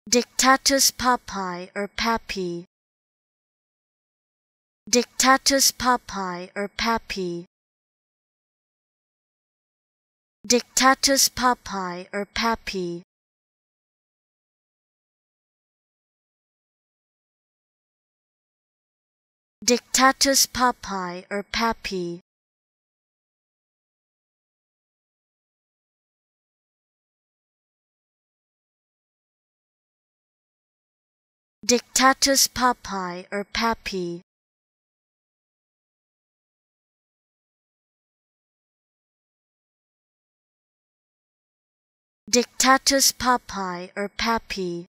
Dictatus Papae or Pappy. Dictatus Papae or Pappy. Dictatus Papae or Pappy. Dictatus Papae or Pappy. Dictatus Papae or Pappy. Dictatus Papae or Pappy.